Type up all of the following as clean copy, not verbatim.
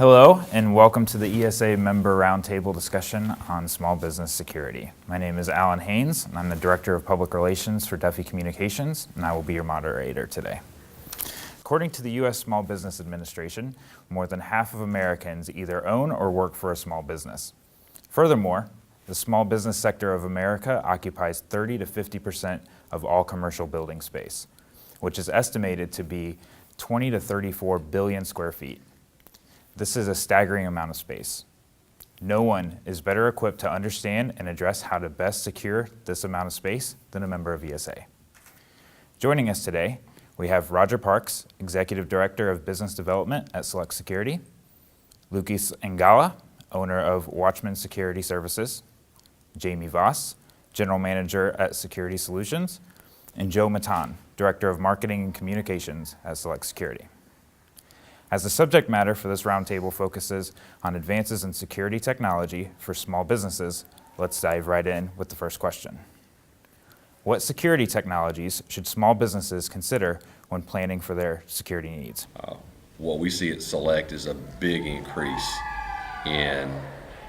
Hello, and welcome to the ESA member roundtable discussion on small business security. My name is Alan Haynes, and I'm the Director of Public Relations for Duffy Communications, and I will be your moderator today. According to the U.S. Small Business Administration, more than half of Americans either own or work for a small business. Furthermore, the small business sector of America occupies 30 to 50% of all commercial building space, which is estimated to be 20 to 34 billion square feet. This is a staggering amount of space. No one is better equipped to understand and address how to best secure this amount of space than a member of ESA. Joining us today, we have Roger Parks, Executive Director of Business Development at Select Security, Lucas Ngala, owner of Watchman Security Services, Jamie Voss, General Manager at Security Solutions, and Joe Matan, Director of Marketing and Communications at Select Security. As the subject matter for this roundtable focuses on advances in security technology for small businesses, let's dive right in with the first question. What security technologies should small businesses consider when planning for their security needs? What we see at Select is a big increase in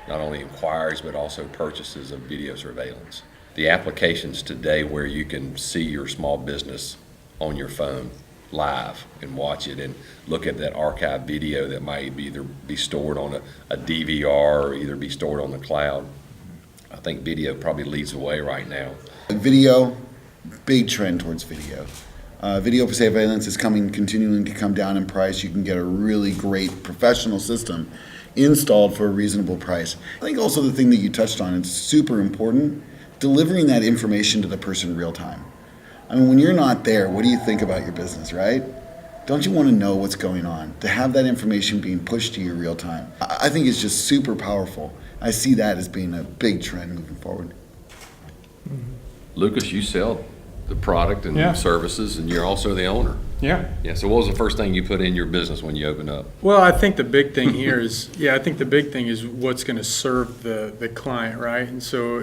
not only inquiries but also purchases of video surveillance. The applications today where you can see your small business on your phone live and watch it and look at that archive video that might either be stored on a DVR or either be stored on the cloud. I think video probably leads the way right now. Video, big trend towards video. Video surveillance is continuing to come down in price. You can get a really great professional system installed for a reasonable price. I think also the thing that you touched on is super important, delivering that information to the person in real time. I mean, when you're not there, what do you think about your business, right? Don't you want to know what's going on? To have that information being pushed to you real time. I think it's just super powerful. I see that as being a big trend moving forward. Lucas, you sell the product and services, and you're also the owner. Yeah. So what was the first thing you put in your business when you opened up? Well, I think the big thing here is, what's going to serve the client, right? And so,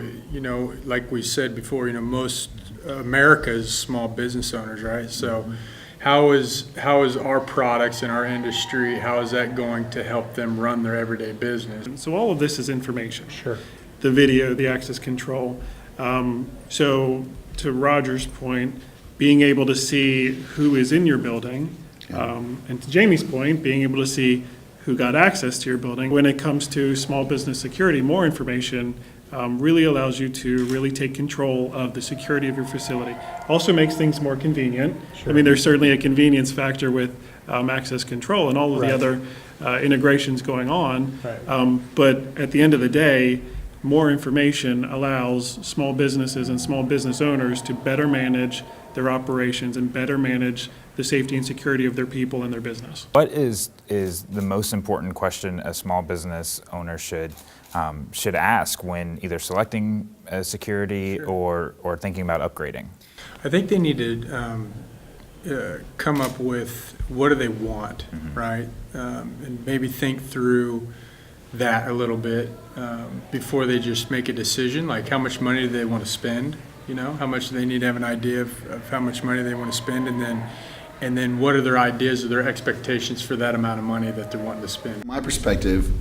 like we said before, most America's small business owners, right? So how is our products in our industry, how is that going to help them run their everyday business? So all of this is information. Sure. The video, the access control. So to Roger's point, being able to see who is in your building, and to Jamie's point, being able to see who got access to your building. When it comes to small business security, more information really allows you to really take control of the security of your facility. Also makes things more convenient. Sure. I mean, there's certainly a convenience factor with access control and all of the other integrations going on. Right. But at the end of the day, more information allows small businesses and small business owners to better manage their operations and better manage the safety and security of their people and their business. What is the most important question a small business owner should ask when either selecting security or thinking about upgrading? I think they need to come up with what do they want, right? And maybe think through that a little bit before they just make a decision, like how much money do they want to spend, how much they need to have an idea of how much money they want to spend, and then what are their ideas or their expectations for that amount of money that they're wanting to spend. My perspective,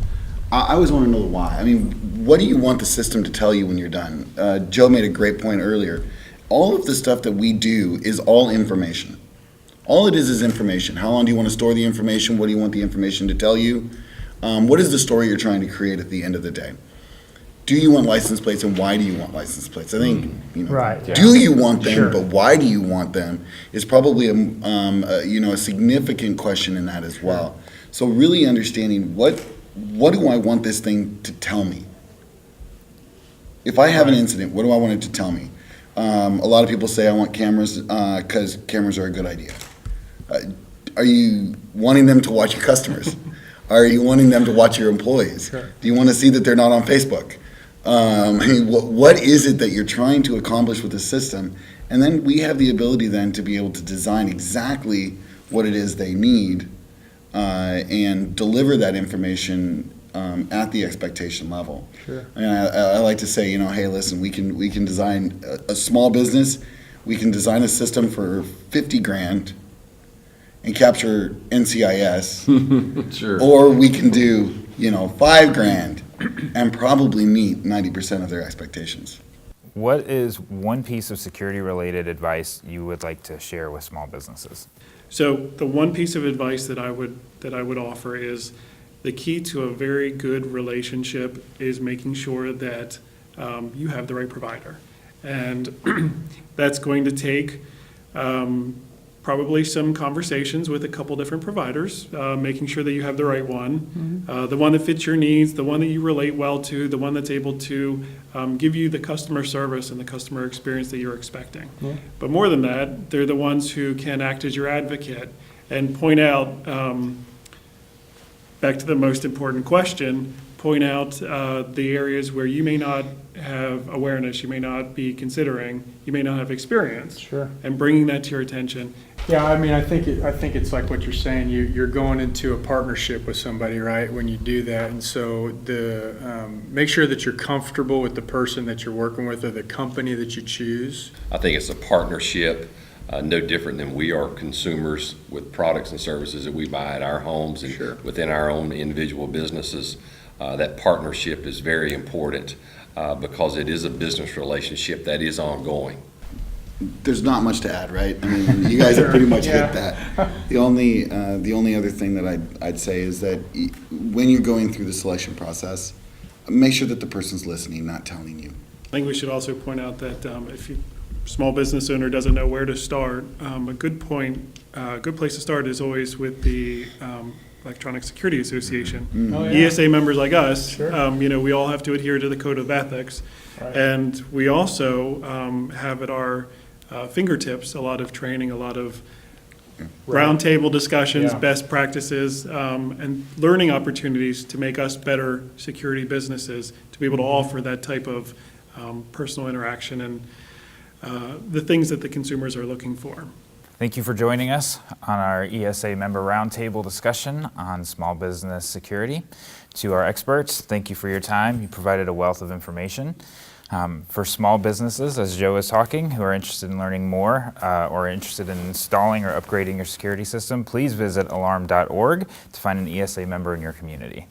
I always want to know the why. I mean, what do you want the system to tell you when you're done? Joe made a great point earlier. All of the stuff that we do is all information. All it is information. How long do you want to store the information? What do you want the information to tell you? What is the story you're trying to create at the end of the day? Do you want license plates, and why do you want license plates? I think, do you want them, sure, but why do you want them is probably a significant question in that as well. So really understanding what do I want this thing to tell me? If I have an incident, what do I want it to tell me? A lot of people say I want cameras because cameras are a good idea. Are you wanting them to watch your customers? Are you wanting them to watch your employees? Sure. Do you want to see that they're not on Facebook? What is it that you're trying to accomplish with the system? And then we have the ability then to be able to design exactly what it is they need and deliver that information at the expectation level. Sure. And I like to say, hey, listen, we can design a small business. We can design a system for $50,000 and capture NCIS, Sure. or we can do, $5,000 and probably meet 90% of their expectations. What is one piece of security-related advice you would like to share with small businesses? So the one piece of advice that I would offer is the key to a very good relationship is making sure that you have the right provider. And that's going to take probably some conversations with a couple different providers, making sure that you have the right one, the one that fits your needs, the one that you relate well to, the one that's able to give you the customer service and the customer experience that you're expecting. But more than that, they're the ones who can act as your advocate and point out, back to the most important question, point out the areas where you may not have awareness, you may not be considering, you may not have experience. Sure. And bringing that to your attention. Yeah, I mean, I think it's like what you're saying. You're going into a partnership with somebody, right? When you do that, and so make sure that you're comfortable with the person that you're working with or the company that you choose. I think it's a partnership, no different than we are consumers with products and services that we buy at our homes and Sure. within our own individual businesses. That partnership is very important because it is a business relationship that is ongoing. There's not much to add, right? I mean, you guys have pretty much Yeah. hit that. The only other thing that I'd say is that when you're going through the selection process, make sure that the person's listening, not telling you. I think we should also point out that if you small business owner doesn't know where to start, a good place to start is always with the Electronic Security Association. Oh, yeah. ESA members like us, Sure. we all have to adhere to the code of ethics. Right. And we also have at our fingertips a lot of training, a lot of roundtable discussions, Yeah. best practices, and learning opportunities to make us better security businesses, to be able to offer that type of personal interaction and the things that the consumers are looking for. Thank you for joining us on our ESA member roundtable discussion on small business security. To our experts, thank you for your time. You provided a wealth of information. For small businesses, as Joe is talking, who are interested in learning more or interested in installing or upgrading your security system, please visit alarm.org to find an ESA member in your community.